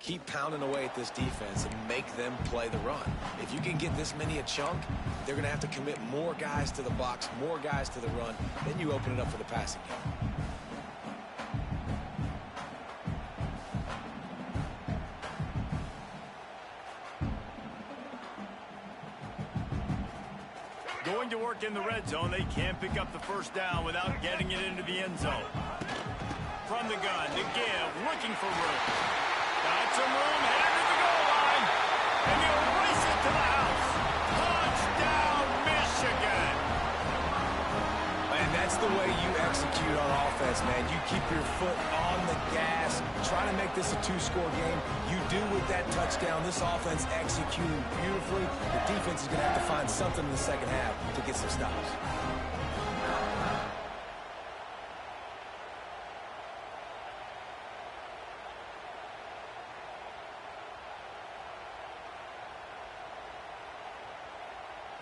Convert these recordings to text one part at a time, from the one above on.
keep pounding away at this defense and make them play the run. If you can get this many a chunk, they're going to have to commit more guys to the box, more guys to the run. Then you open it up for the passing game. Going to work in the red zone, they can't pick up the first down without getting it into the end zone. From the gun, to give, looking for room. Got some room, headed to the goal line. And he'll race it to the house. Touchdown, Michigan. And that's the way you execute on offense, man. You keep your foot on the gas, try to make this a two-score game. You do with that touchdown. This offense executing beautifully. The defense is going to have to find something in the second half to get some stops.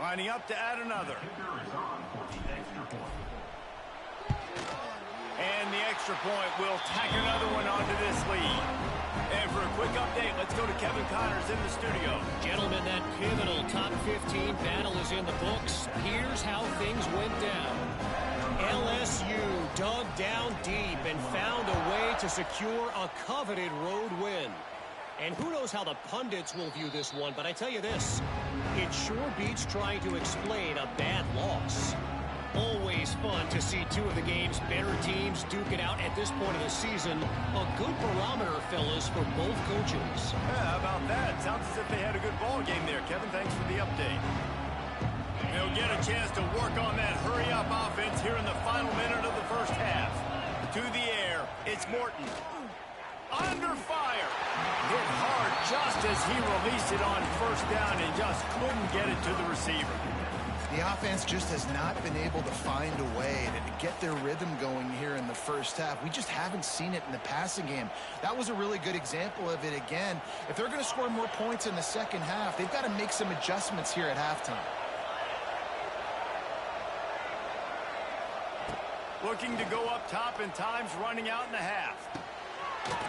Lining up to add another. And the extra point will tack another one onto this lead. And for a quick update, let's go to Kevin Connors in the studio. Gentlemen, that pivotal top 15 battle is in the books. Here's how things went down. LSU dug down deep and found a way to secure a coveted road win. And who knows how the pundits will view this one, but I tell you this, it sure beats trying to explain a bad loss. Always fun to see two of the game's better teams duke it out at this point of the season. A good barometer, fellas, for both coaches. Yeah, how about that? Sounds as if they had a good ball game there. Kevin, thanks for the update. They'll get a chance to work on that hurry-up offense here in the final minute of the first half. To the air, it's Morton. Under fire. Hit hard just as he released it on first down and just couldn't get it to the receiver. The offense just has not been able to find a way to get their rhythm going here in the first half. We just haven't seen it in the passing game. That was a really good example of it again. If they're going to score more points in the second half, they've got to make some adjustments here at halftime. Looking to go up top and time's running out in the half.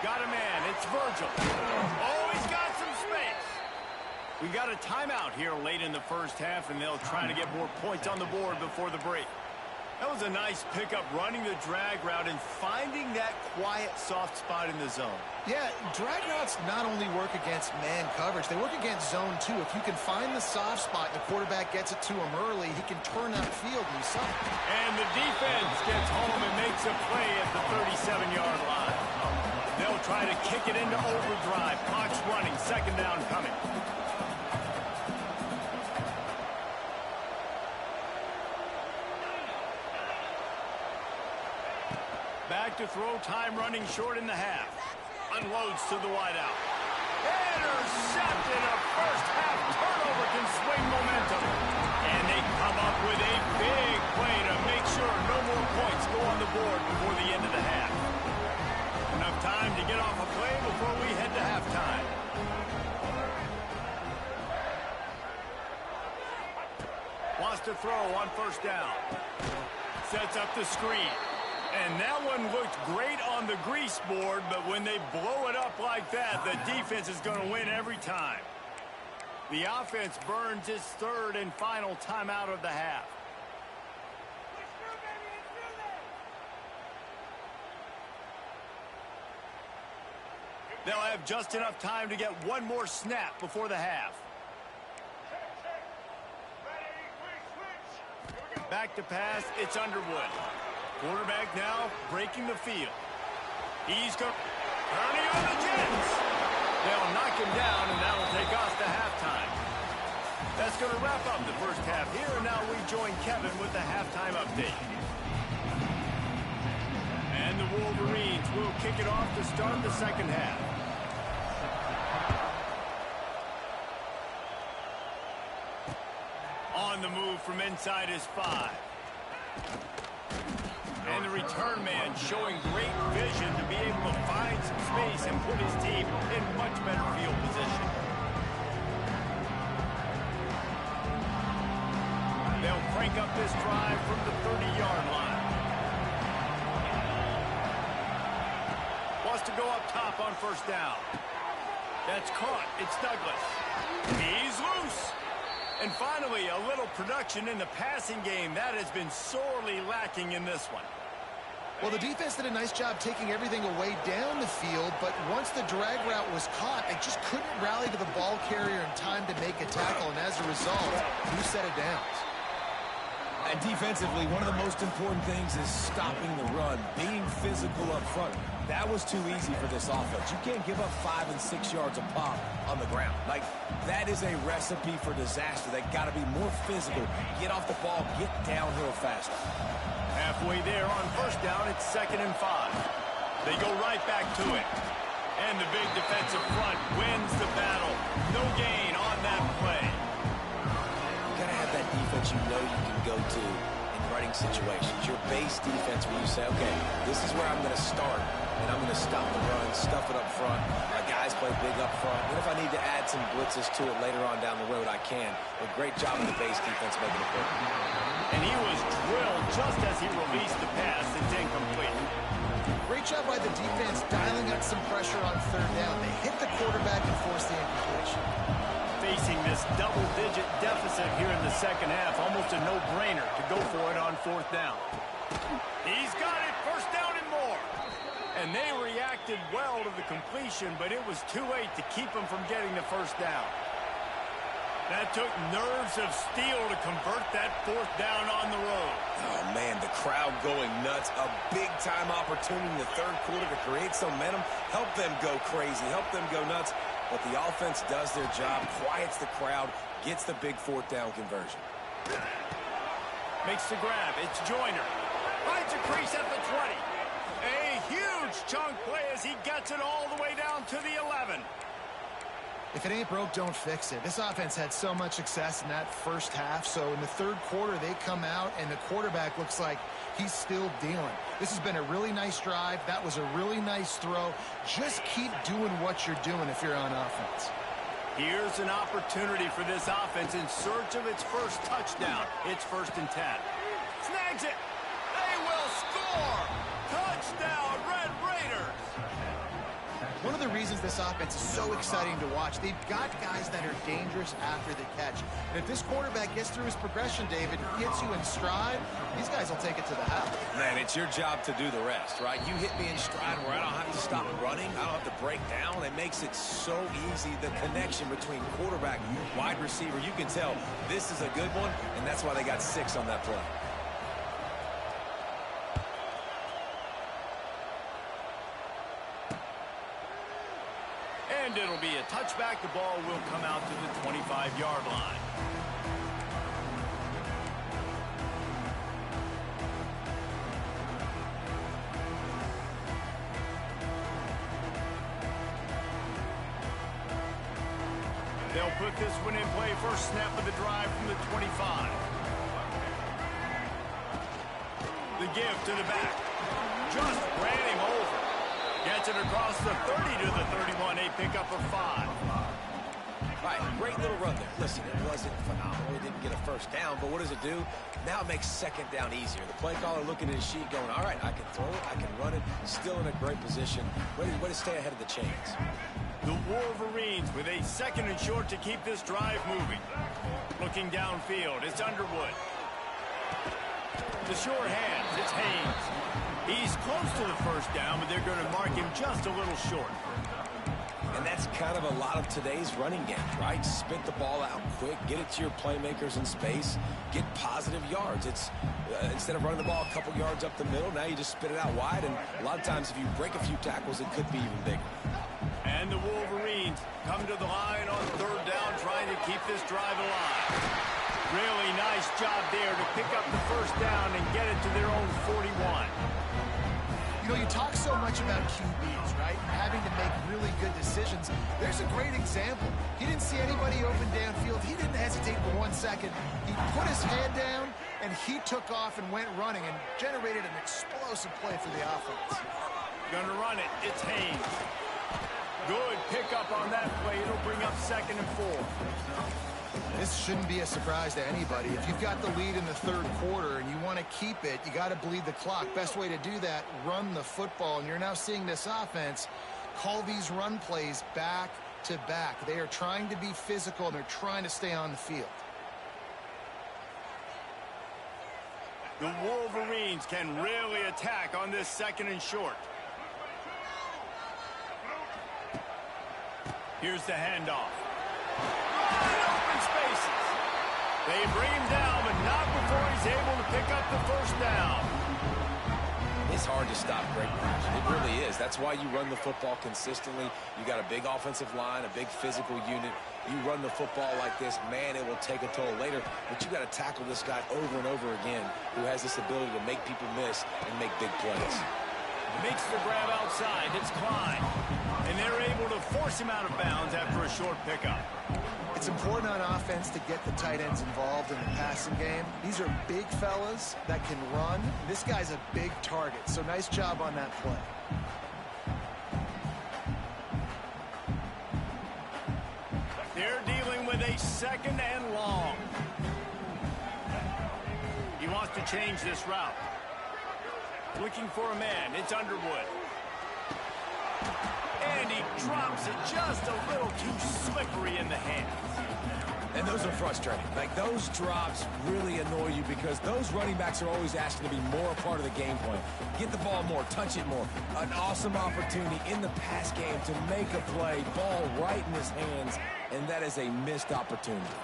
Got a man. It's Virgil. Oh, he's got some space. We got a timeout here late in the first half, and they'll try to get more points on the board before the break. That was a nice pickup, running the drag route and finding that quiet, soft spot in the zone. Yeah, drag routes not only work against man coverage, they work against zone too. If you can find the soft spot, the quarterback gets it to him early, he can turn that field and saw it. And the defense gets home and makes a play at the 37-yard line. They'll try to kick it into overdrive. Clock's running, second down coming. Back to throw, time running short in the half. Unloads to the wideout. Intercepted. A first half turnover can swing momentum. And they come up with a big play to make sure no more points go on the board before the end of the half. Enough time to get off a play before we head to halftime. Wants to throw on first down. Sets up the screen. And that one looked great on the grease board, but when they blow it up like that, the defense is going to win every time. The offense burns its third and final timeout of the half. They'll have just enough time to get one more snap before the half. Back to pass, it's Underwood. Quarterback now breaking the field. He's turning on the Jets. They'll knock him down, and that'll take us to halftime. That's going to wrap up the first half here, and now we join Kevin with the halftime update. And the Wolverines will kick it off to start the second half. On the move from inside his 5. And the return man showing great vision to be able to find some space and put his team in much better field position. They'll crank up this drive from the 30-yard line. Wants to go up top on first down. That's caught. It's Douglas. He's loose. And finally, a little production in the passing game. That has been sorely lacking in this one. Well, the defense did a nice job taking everything away down the field, but once the drag route was caught, they just couldn't rally to the ball carrier in time to make a tackle, and as a result, 2 set of downs. And defensively, one of the most important things is stopping the run, being physical up front. That was too easy for this offense. You can't give up 5 and 6 yards a pop on the ground. Like, that is a recipe for disaster. They got to be more physical, get off the ball, get downhill faster. Halfway there on first down, it's 2nd and 5. They go right back to it. And the big defensive front wins the battle. No gain on that play. You got to have that defense you know you can go to in running situations. Your base defense where you say, okay, this is where I'm going to start, and I'm going to stop the run, stuff it up front. My guys play big up front. And if I need to add some blitzes to it later on down the road, I can. But great job of the base defense making it work. And he was drilled just as he released the pass. It's incomplete. Great job by the defense dialing up some pressure on 3rd down. They hit the quarterback and forced the incompletion. Facing this double-digit deficit here in the 2nd half, almost a no-brainer to go for it on 4th down. He's got it, 1st down and more. And they reacted well to the completion, but it was too late to keep them from getting the 1st down. That took nerves of steel to convert that 4th down on the road. Oh, man, the crowd going nuts. A big-time opportunity in the 3rd quarter to create some momentum, help them go crazy, help them go nuts. But the offense does their job, quiets the crowd, gets the big 4th down conversion. Makes the grab. It's Joyner. Finds a crease at the 20. A huge chunk play as he gets it all the way down to the 11. If it ain't broke, don't fix it. This offense had so much success in that 1st half, so in the 3rd quarter, they come out, and the quarterback looks like he's still dealing. This has been a really nice drive. That was a really nice throw. Just keep doing what you're doing if you're on offense. Here's an opportunity for this offense in search of its 1st touchdown. It's 1st and 10. Snags it. They will score. Touchdown, Red Raiders. One of the reasons this offense is so exciting to watch, they've got guys that are dangerous after the catch. And if this quarterback gets through his progression, David, gets you in stride, these guys will take it to the house. Man, it's your job to do the rest, right? You hit me in stride where I don't have to stop running. I don't have to break down. It makes it so easy. The connection between quarterback and wide receiver, you can tell this is a good one, and that's why they got 6 on that play. And it'll be a touchback. The ball will come out to the 25-yard line. They'll put this one in play. First snap of the drive from the 25. The give to the back. Just ran him over. Gets it across the 30 to the 31. A pickup of 5. Right, great little run there. Listen, it wasn't phenomenal. He didn't get a 1st down, but what does it do? Now it makes 2nd down easier. The play caller looking at his sheet going, all right, I can throw it, I can run it, still in a great position. Way to stay ahead of the chains. The Wolverines with a 2nd and short to keep this drive moving. Looking downfield, it's Underwood. The short hands, it's Haynes. He's close to the 1st down, but they're going to mark him just a little short. And that's kind of a lot of today's running games, right? Spit the ball out quick, get it to your playmakers in space, get positive yards. It's instead of running the ball a couple yards up the middle, now you just spit it out wide, and a lot of times if you break a few tackles, it could be even bigger. And the Wolverines come to the line on 3rd down, trying to keep this drive alive. Really nice job there to pick up the 1st down and get it to their own 41. You know, you talk so much about QBs, right? Having to make really good decisions. There's a great example. He didn't see anybody open downfield. He didn't hesitate for 1 second. He put his head down, and he took off and went running and generated an explosive play for the offense. Gonna run it. It's Haynes. Good pickup on that play. It'll bring up 2nd and 4. This shouldn't be a surprise to anybody. If you've got the lead in the 3rd quarter and you want to keep it, you got to bleed the clock. Best way to do that, run the football. And you're now seeing this offense call these run plays back to back. They are trying to be physical, and they're trying to stay on the field. The Wolverines can really attack on this 2nd and short. Here's the handoff. Wide open spaces. They bring him down, but not before he's able to pick up the first down. It's hard to stop great runs. It really is. That's why you run the football consistently. You got a big offensive line, a big physical unit. You run the football like this, man, it will take a toll later. But you got to tackle this guy over and over again who has this ability to make people miss and make big plays. Makes the grab outside. It's Klein. And they're able to force him out of bounds after a short pickup. It's important on offense to get the tight ends involved in the passing game. These are big fellas that can run. This guy's a big target, so nice job on that play. They're dealing with a 2nd and long. He wants to change this route. Looking for a man. It's Underwood. And he drops it just a little too slippery in the hands. And those are frustrating. Like, those drops really annoy you because those running backs are always asking to be more a part of the game plan. Get the ball more, touch it more. An awesome opportunity in the pass game to make a play, ball right in his hands, and that is a missed opportunity.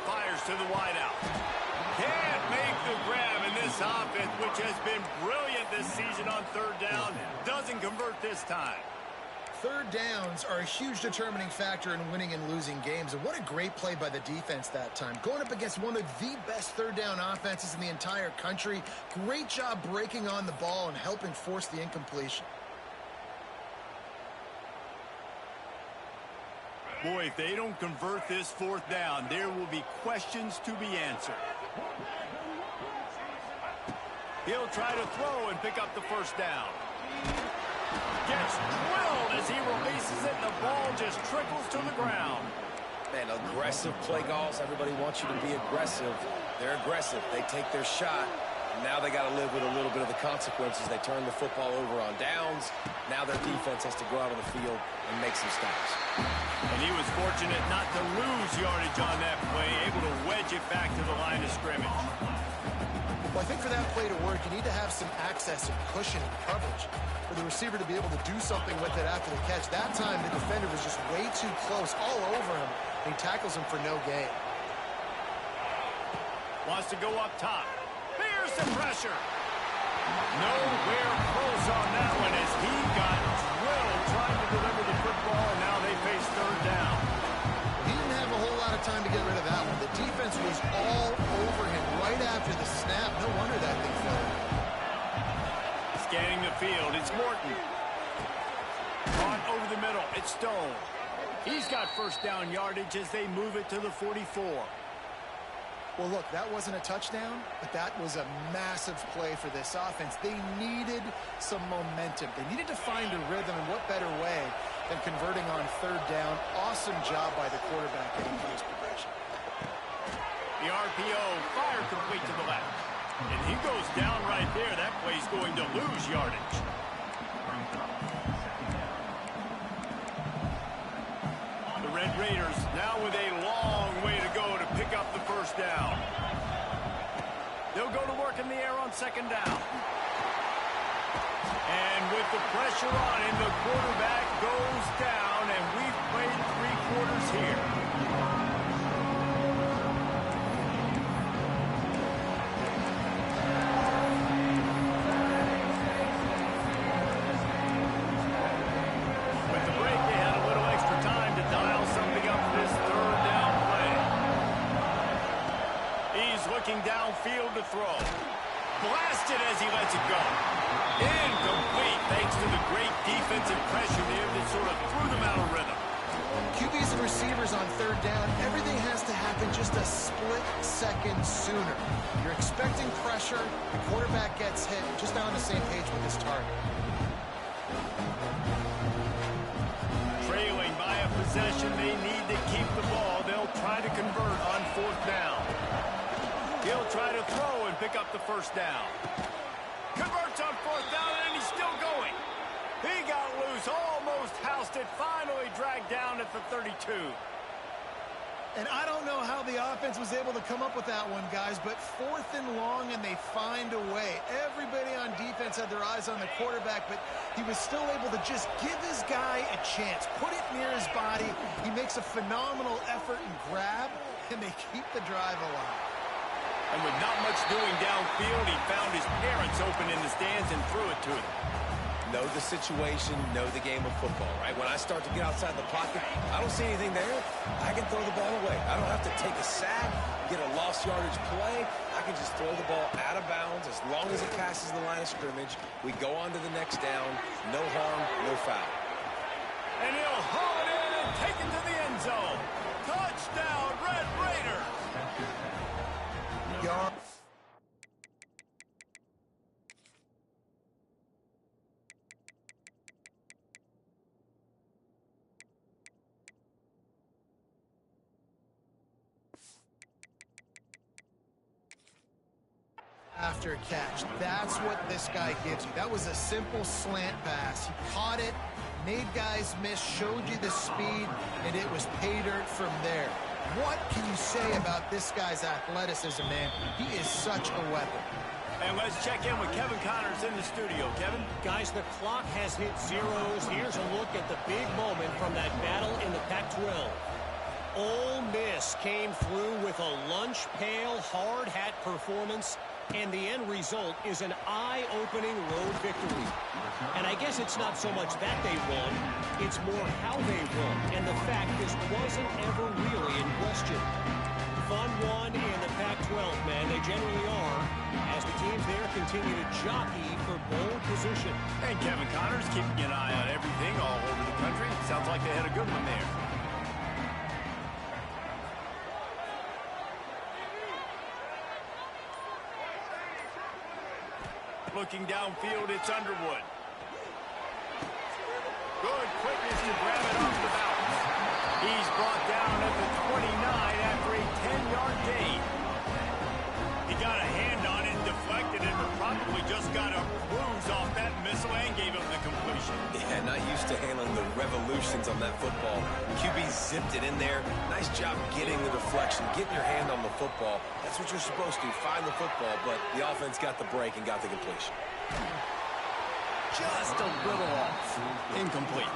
Fires to the wideout. Can't make the grab in this offense, which has been brilliant this season on 3rd down. Doesn't convert this time. Third downs are a huge determining factor in winning and losing games, and what a great play by the defense that time. Going up against one of the best 3rd down offenses in the entire country. Great job breaking on the ball and helping force the incompletion. Boy, if they don't convert this 4th down, there will be questions to be answered. He'll try to throw and pick up the first down. Gets drilled as he releases it, and the ball just trickles to the ground. Man, aggressive play calls. Everybody wants you to be aggressive. They're aggressive. They take their shot. Now they got to live with a little bit of the consequences. They turn the football over on downs. Now their defense has to go out on the field and make some stops. And he was fortunate not to lose yardage on that play, able to wedge it back to the line of scrimmage. Well, I think for that play to work, you need to have some access and cushion and coverage for the receiver to be able to do something with it after the catch. That time, the defender was just way too close, all over him, and he tackles him for no gain. Wants to go up top. Here's some pressure. Nowhere close on that one as he got drilled trying to deliver the football, and now they face 3rd down. He didn't have a whole lot of time to get rid of that one. The defense was all over him right after the snap. No wonder that thing fell. Scanning the field, it's Morton. Caught over the middle, it's Stone. He's got first down yardage as they move it to the 44. Well, look, that wasn't a touchdown, but that was a massive play for this offense. They needed some momentum. They needed to find a rhythm, and what better way than converting on 3rd down. Awesome job by the quarterback getting to his progression. The RPO, fire complete to the left. And he goes down right there. That play's going to lose yardage. The Red Raiders now with a long way to go to pick up the first down. They'll go to work in the air on 2nd down. And with the pressure on him, the quarterback goes down, and we've played 3 quarters here. With the break, they had a little extra time to dial something up for this 3rd down play. He's looking downfield to throw. Blasted as he lets it go. Incomplete thanks to the great defensive pressure there that sort of threw them out of rhythm. QBs and receivers on 3rd down, everything has to happen just a split second sooner. You're expecting pressure, the quarterback gets hit, just not on the same page with his target. Trailing by a possession, they need to keep the ball. They'll try to convert on 4th down. He'll try to throw and pick up the first down. Converts on 4th down, and he's still going. He got loose, almost housed it, finally dragged down at the 32. And I don't know how the offense was able to come up with that one, guys, but 4th and long, and they find a way. Everybody on defense had their eyes on the quarterback, but he was still able to just give his guy a chance, put it near his body. He makes a phenomenal effort and grab, and they keep the drive alive. And with not much doing downfield, he found his parents open in the stands and threw it to them. Know the situation, know the game of football, right? When I start to get outside the pocket, I don't see anything there. I can throw the ball away. I don't have to take a sack, get a lost yardage play. I can just throw the ball out of bounds as long as it passes the line of scrimmage. We go on to the next down. No harm, no foul. And he'll haul it in and take it to the end zone. Touchdown, Red Raiders! After catch. That's what this guy gives you. That was a simple slant pass. He caught it, made guys miss, showed you the speed, and it was pay dirt from there. What can you say about this guy's athleticism, man? He is such a weapon. And let's check in with Kevin Connors in the studio. Kevin? Guys, the clock has hit zeros. Here's a look at the big moment from that battle in the Pac-12. Ole Miss came through with a lunch pail, hard hat performance, and the end result is an eye-opening road victory. And I guess it's not so much that they won, it's more how they won, and the fact this wasn't ever really in question. Fun one in the Pac-12, man. They generally are, as the teams there continue to jockey for bowl position. And Kevin Connors keeping an eye on everything all over the country. Sounds like they had a good one there. Looking downfield, it's Underwood. Good quickness to grab it off the bounce. He's brought down at the 29 after a 10-yard gain. He got a hand on it, deflected it, or probably just got a bruise off that missile and gave him the completion. Yeah, not used to handling the revolutions on that football. QB zipped it in there. Nice job getting the deflection, getting your hand on the football. That's what you're supposed to, find the football, but the offense got the break and got the completion. Just a little off. Incomplete.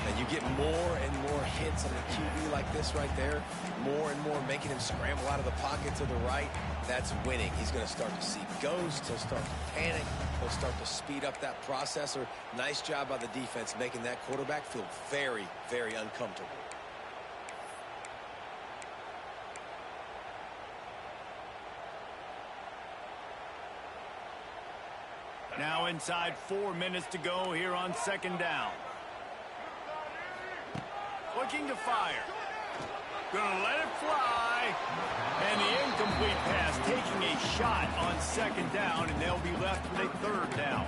And you get more and more hits on the QB like this right there. More and more making him scramble out of the pocket to the right. That's winning. He's going to start to see ghosts. He'll start to panic. He'll start to speed up that processor. Nice job by the defense making that quarterback feel very, very uncomfortable. Now inside 4 minutes to go here on second down. Looking to fire. Gonna let it fly. And the incomplete pass taking a shot on second down, and they'll be left with a third down.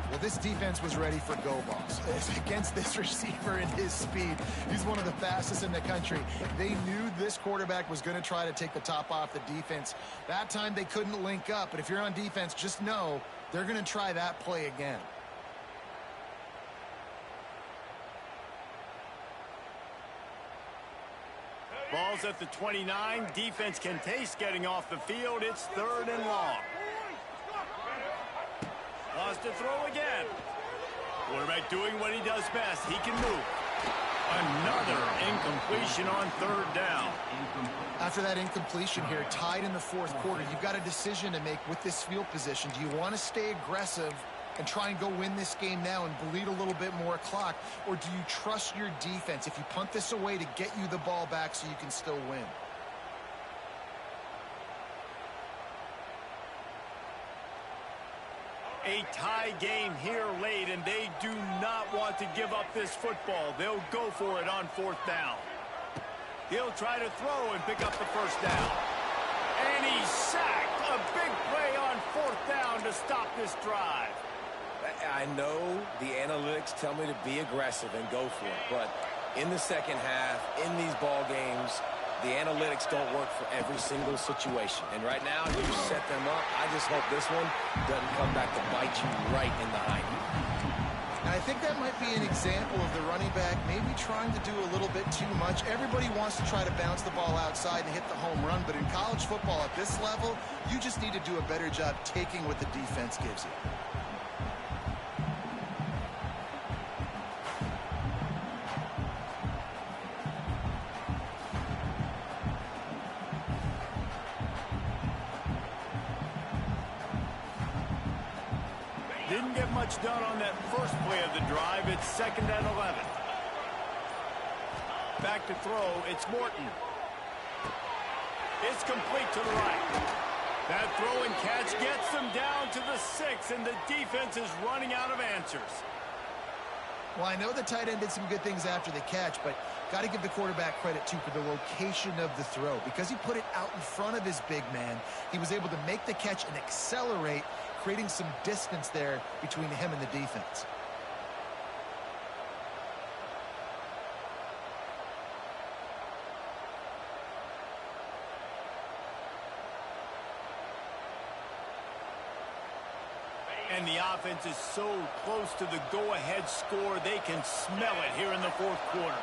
Well, this defense was ready for go balls. Against this receiver and his speed, he's one of the fastest in the country. They knew this quarterback was going to try to take the top off the defense. That time they couldn't link up, but if you're on defense, just know they're going to try that play again. Ball's at the 29. Defense can taste getting off the field. It's third and long. Lost to throw again. Quarterback doing what he does best. He can move. Another incompletion on third down. After that incompletion here, tied in the fourth quarter, you've got a decision to make with this field position. Do you want to stay aggressive and try and go win this game now and bleed a little bit more clock, or do you trust your defense if you punt this away to get you the ball back so you can still win? A tie game here late, and they do not want to give up this football. They'll go for it on fourth down. He'll try to throw and pick up the first down. And he's sacked. A big play on fourth down to stop this drive. I know the analytics tell me to be aggressive and go for it, but in the second half, in these ball games, the analytics don't work for every single situation. And right now, you set them up. I just hope this one doesn't come back to bite you right in the hind. I I think that might be an example of the running back maybe trying to do a little bit too much. Everybody wants to try to bounce the ball outside and hit the home run, but in college football at this level, you just need to do a better job taking what the defense gives you. Didn't get much done on that first play of the drive. It's 2nd and 11. Back to throw. It's Morton. It's complete to the right. That throw and catch gets them down to the 6, and the defense is running out of answers. Well, I know the tight end did some good things after the catch, but got to give the quarterback credit, too, for the location of the throw. Because he put it out in front of his big man, he was able to make the catch and accelerate, creating some distance there between him and the defense. And the offense is so close to the go-ahead score, they can smell it here in the 4th quarter.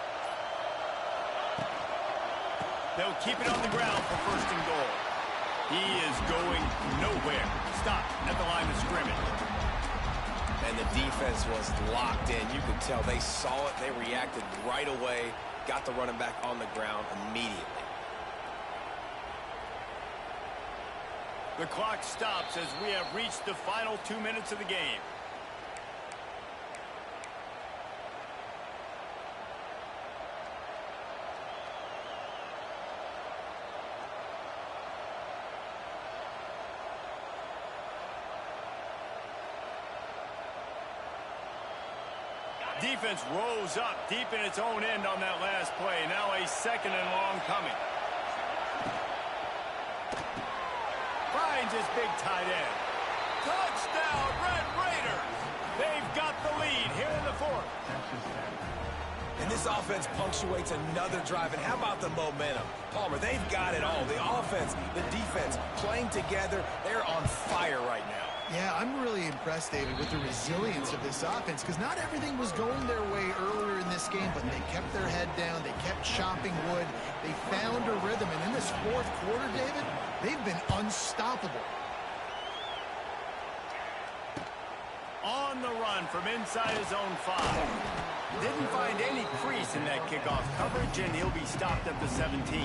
They'll keep it on the ground for 1st and goal. He is going nowhere. Stop at the line of scrimmage. And the defense was locked in. You could tell they saw it. They reacted right away. Got the running back on the ground immediately. The clock stops as we have reached the final 2 minutes of the game. Defense rose up deep in its own end on that last play. Now a 2nd and long coming. Finds his big tight end. Touchdown, Red Raiders! They've got the lead here in the 4th. And this offense punctuates another drive. And how about the momentum? Palmer, they've got it all. The offense, the defense, playing together. They're on fire right now. Yeah, I'm really impressed, David, with the resilience of this offense, because not everything was going their way earlier in this game, but they kept their head down, they kept chopping wood, they found a rhythm, and in this 4th quarter, David, they've been unstoppable. On the run from inside his own 5. Didn't find any crease in that kickoff coverage, and he'll be stopped at the 17.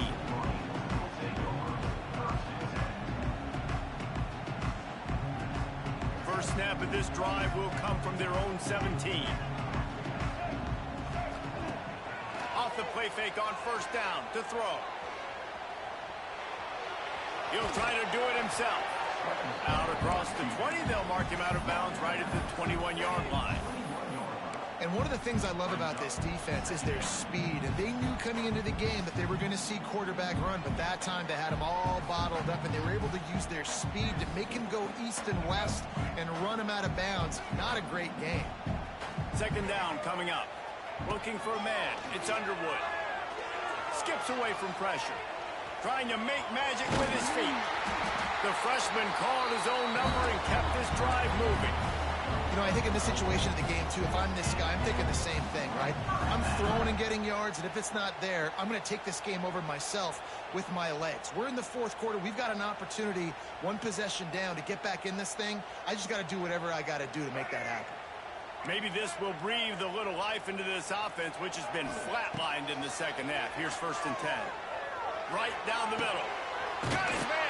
First snap of this drive will come from their own 17. Off the play fake on 1st down to throw. He'll try to do it himself. Out across the 20, they'll mark him out of bounds right at the 21-yard line. And one of the things I love about this defense is their speed. And they knew coming into the game that they were going to see quarterback run, but that time they had him all bottled up, and they were able to use their speed to make him go east and west and run him out of bounds. Not a great game. 2nd down coming up. Looking for a man. It's Underwood. Skips away from pressure. Trying to make magic with his feet. The freshman called his own number and kept this drive moving. You know, I think in this situation of the game, too, if I'm this guy, I'm thinking the same thing, right? I'm throwing and getting yards, and if it's not there, I'm going to take this game over myself with my legs. We're in the 4th quarter. We've got an opportunity, 1 possession down, to get back in this thing. I just got to do whatever I got to do to make that happen. Maybe this will breathe a little life into this offense, which has been flatlined in the 2nd half. Here's 1st and 10. Right down the middle. Got his man!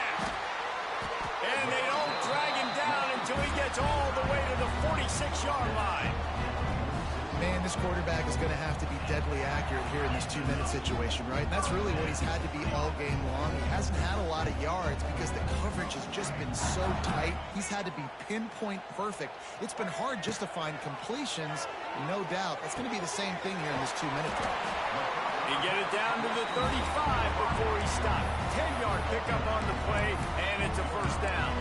And they don't drag him down until he gets all the way to the 46-yard line. Man, this quarterback is going to have to be deadly accurate here in this 2-minute situation, right? And that's really what he's had to be all game long. He hasn't had a lot of yards because the coverage has just been so tight. He's had to be pinpoint perfect. It's been hard just to find completions, no doubt. It's going to be the same thing here in this 2-minute drive. He get it down to the 35 before he stopped. 10-yard pickup on the play, and it's a 1st down.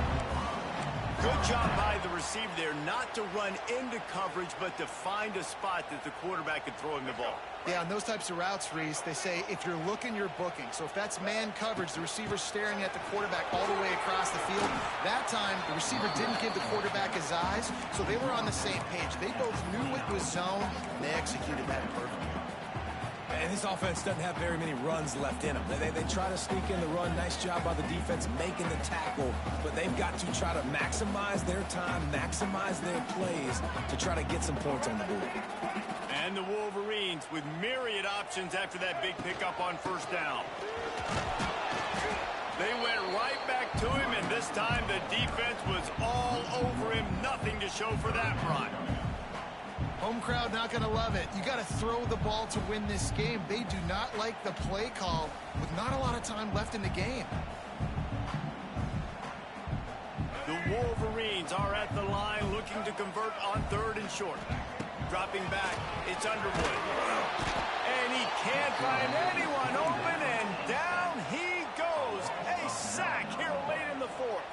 Good job by the receiver there not to run into coverage, but to find a spot that the quarterback could throw him the ball. Yeah, on those types of routes, Reese, they say if you're looking, you're booking. So if that's man coverage, the receiver's staring at the quarterback all the way across the field. That time, the receiver didn't give the quarterback his eyes, so they were on the same page. They both knew it was zone, and they executed that perfectly. And this offense doesn't have very many runs left in them. They try to sneak in the run. Nice job by the defense making the tackle. But they've got to try to maximize their time, maximize their plays to try to get some points on the board. And the Wolverines with myriad options after that big pickup on first down. They went right back to him, and this time the defense was all over him. Nothing to show for that run. Home crowd not going to love it. You got to throw the ball to win this game. They do not like the play call with not a lot of time left in the game. The Wolverines are at the line looking to convert on 3rd and short. Dropping back, it's Underwood. And he can't find anyone open, and down he goes. A sack here late in the 4th.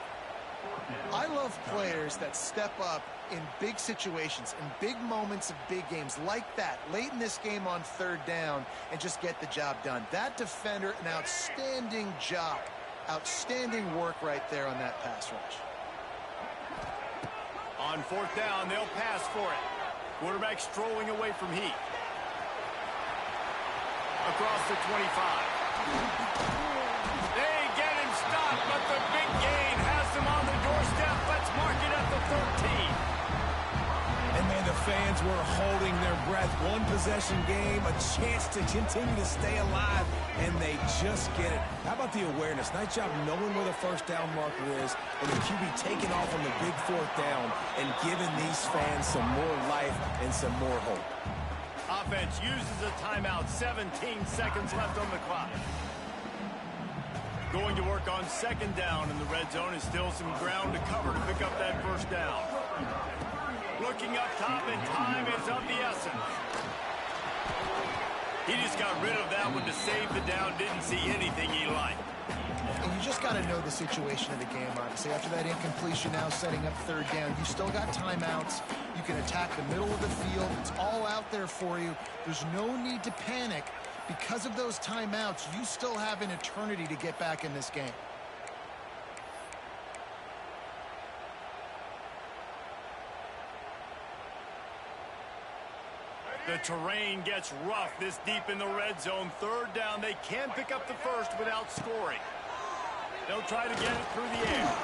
I love players that step up in big situations, in big moments of big games like that, late in this game on 3rd down, and just get the job done. That defender, an outstanding job. Outstanding work right there on that pass rush. On 4th down, they'll pass for it. Quarterback strolling away from Heath. Across the 25. They get him stopped, but the big gain has him on the doorstep. Let's mark it at the 13. And, man, the fans were holding their breath. One possession game, a chance to continue to stay alive, and they just get it. How about the awareness? Nice job knowing where the first down marker is, and the QB taking off on the big 4th down and giving these fans some more life and some more hope. Offense uses a timeout. 17 seconds left on the clock. Going to work on 2nd down in the red zone, is still some ground to cover to pick up that first down. Looking up top, and time is of the essence. He just got rid of that one to save the down. Didn't see anything he liked. And you just got to know the situation of the game, obviously. After that incompletion now setting up 3rd down, you still got timeouts. You can attack the middle of the field. It's all out there for you. There's no need to panic. Because of those timeouts, you still have an eternity to get back in this game. The terrain gets rough this deep in the red zone. 3rd down, they can pick up the first without scoring. They'll try to get it through the air.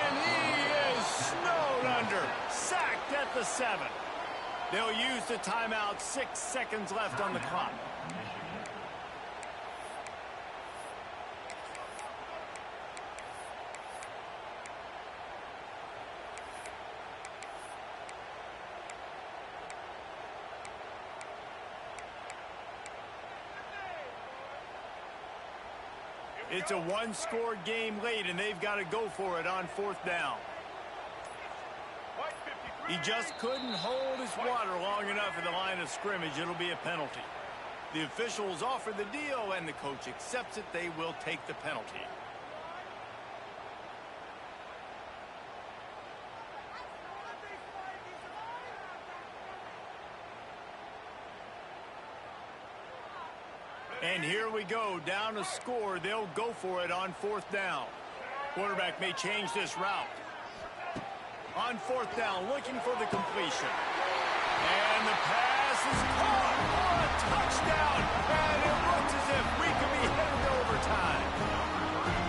And he is snowed under. Sacked at the 7. They'll use the timeout. 6 seconds left on the clock. It's a one-score game late, and they've got to go for it on 4th down. He just couldn't hold his water long enough at the line of scrimmage. It'll be a penalty. The officials offer the deal, and the coach accepts it. They will take the penalty. And here we go, down a score. They'll go for it on 4th down. Quarterback may change this route. On 4th down, looking for the completion. And the pass is caught for a touchdown. And it looks as if we could be headed to overtime.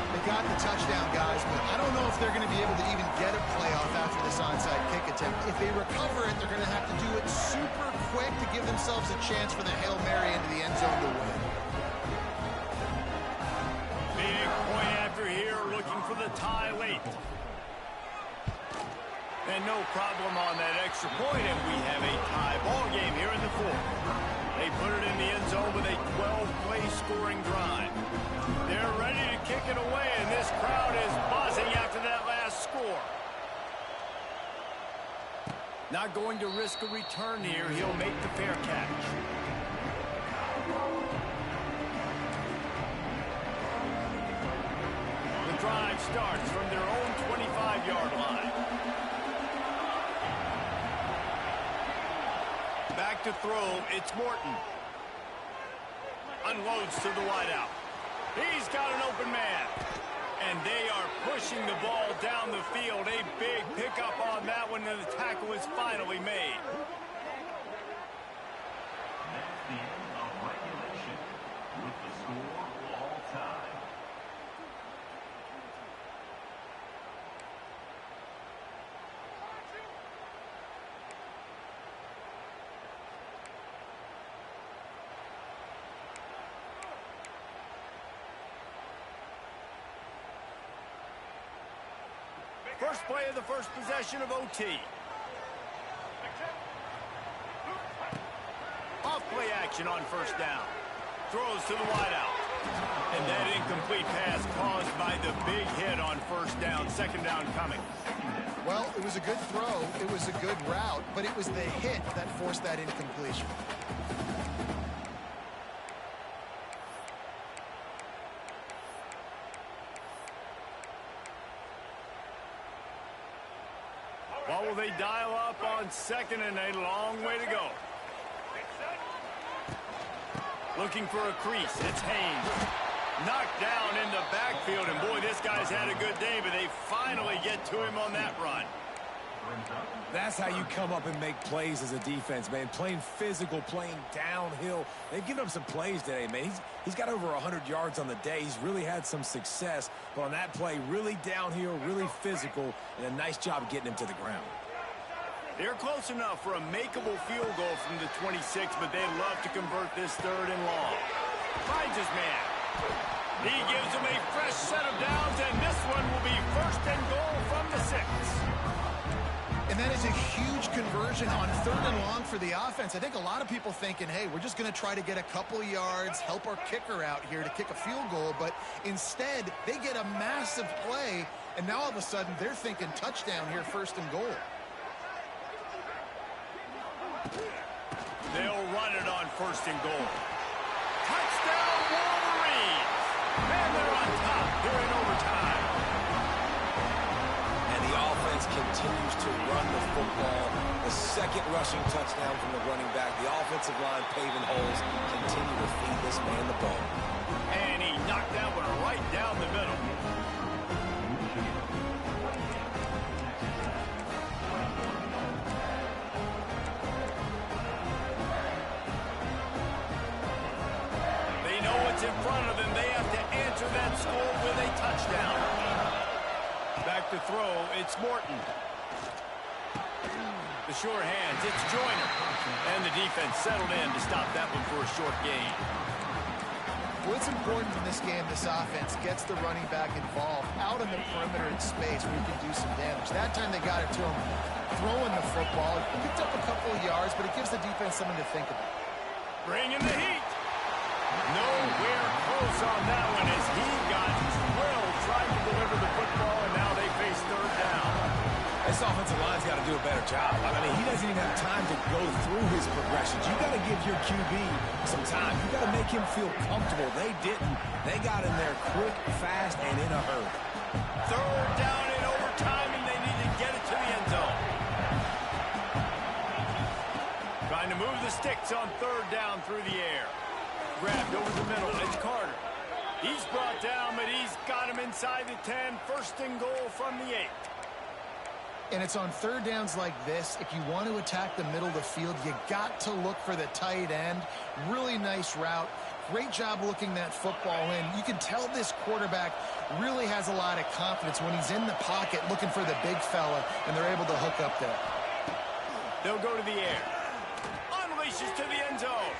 They got the touchdown, guys, but I don't know if they're going to be able to even get a playoff after this onside kick attempt. If they recover it, they're going to have to do it super quick to give themselves a chance for the Hail Mary into the end zone to win. Big point after here, looking for the tie late. And no problem on that extra point, and we have a tie ball game here in the 4th. They put it in the end zone with a 12-play scoring drive. They're ready to kick it away, and this crowd is buzzing after that last score. Not going to risk a return here. He'll make the fair catch. The drive starts from their own 25-yard 5-yard line. Back to throw, it's Morton. Unloads to the wideout. He's got an open man. And they are pushing the ball down the field. A big pickup on that one, and the tackle is finally made. That's the end of regulation with the score all time. First play of the first possession of OT. Off play action on first down. Throws to the wideout. And that incomplete pass caused by the big hit on first down. Second down coming. Well, it was a good throw. It was a good route, but it was the hit that forced that incompletion. What will they dial up on second, and a long way to go? Looking for a crease. It's Haynes. Knocked down in the backfield, and boy, this guy's had a good day, but they finally get to him on that run. That's how you come up and make plays as a defense, man. Playing physical, playing downhill. They've given up some plays today, man. He's got over 100 yards on the day. He's really had some success. But on that play, really downhill, really physical, and a nice job getting him to the ground. They're close enough for a makeable field goal from the 26, but they'd love to convert this third and long. Finds his man. He gives him a fresh set of downs, and this one will be first and goal from the 6. And that is a huge conversion on third and long for the offense. I think a lot of people thinking, hey, we're just going to try to get a couple yards, help our kicker out here to kick a field goal. But instead, they get a massive play, and now all of a sudden they're thinking touchdown here, first and goal. They'll run it on first and goal. Touchdown, Wolverines! And they're on top here in overtime. And the offense continues to run the football. The second rushing touchdown from the running back. The offensive line paving holes. Continue to feed this man the ball. And he knocked that one right down the middle. In front of them, they have to answer that score with a touchdown. Back to throw, it's Morton. The sure hands, it's Joyner. And the defense settled in to stop that one for a short gain. What's important in this game, this offense gets the running back involved out in the perimeter in space where he can do some damage. That time they got it to him throwing the football. He picked up a couple of yards, but it gives the defense something to think about. Bringing the heat. Nowhere close on that one as he got drilled trying to deliver the football, and now they face third down. This offensive line's got to do a better job. I mean, he doesn't even have time to go through his progressions. You got to give your QB some time. You got to make him feel comfortable. They didn't. They got in there quick, fast, and in a hurry. Third down in overtime, and they need to get it to the end zone. Trying to move the sticks on third down through the air. Grabbed over the middle. It's Carter. He's brought down, but he's got him inside the 10. First and goal from the 8. And it's on third downs like this. If you want to attack the middle of the field, you got to look for the tight end. Really nice route. Great job looking that football in. You can tell this quarterback really has a lot of confidence when he's in the pocket looking for the big fella, and they're able to hook up there. They'll go to the air. Unleashes to the end zone.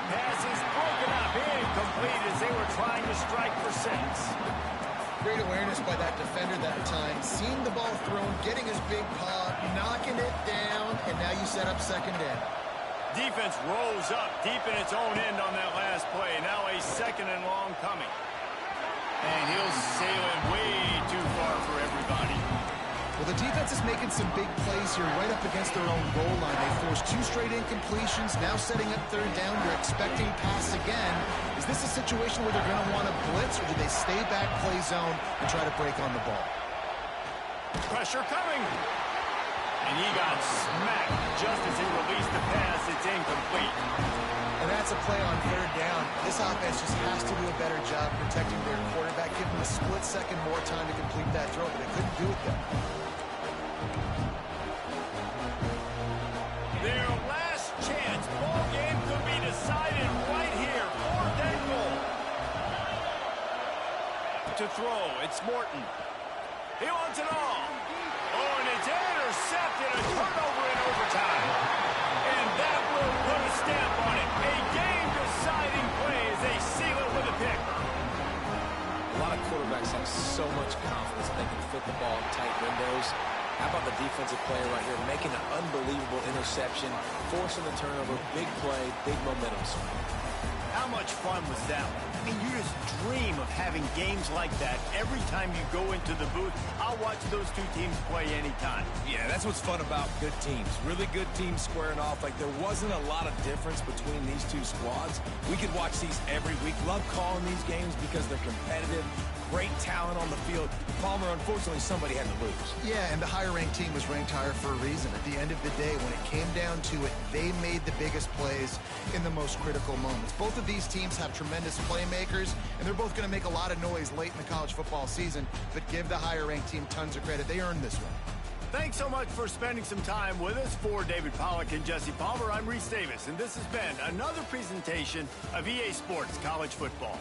Pass is broken up, incomplete as they were trying to strike for 6. Great awareness by that defender that time. Seeing the ball thrown, getting his big paw, knocking it down, and now you set up second down. Defense rolls up deep in its own end on that last play. Now a second and long coming. And he'll sail it way too far for everybody. Well, the defense is making some big plays here right up against their own goal line. They forced 2 straight incompletions, now setting up third down. You're expecting pass again. Is this a situation where they're going to want to blitz, or do they stay back, play zone, and try to break on the ball? Pressure coming. And he got smacked just as he released the pass. It's incomplete. And that's a play on third down. This offense just has to do a better job protecting their quarterback, give him a split second more time to complete that throw, but they couldn't do it there. Their last chance. Ball game could be decided right here. 4th and goal. To throw, it's Morton. He wants it all. Oh, and it's intercepted. A turnover in overtime. And that will put a stamp on it. A game-deciding play as they seal it with a pick. A lot of quarterbacks have so much confidence they can fit the ball in tight windows. How about the defensive player right here making an unbelievable interception, forcing the turnover, big play, big momentum swing. How much fun was that one? I mean, you just dream of having games like that every time you go into the booth. I'll watch those two teams play anytime. Yeah, that's what's fun about good teams. Really good teams squaring off. Like, there wasn't a lot of difference between these two squads. We could watch these every week. Love calling these games because they're competitive. Great talent on the field. Palmer, unfortunately, somebody had to lose. Yeah, and the higher-ranked team was ranked higher for a reason. At the end of the day, when it came down to it, they made the biggest plays in the most critical moments. Both of these teams have tremendous playmakers, and they're both going to make a lot of noise late in the college football season, but give the higher-ranked team tons of credit. They earned this one. Thanks so much for spending some time with us. For David Pollack and Jesse Palmer, I'm Reese Davis, and this has been another presentation of EA Sports College Football.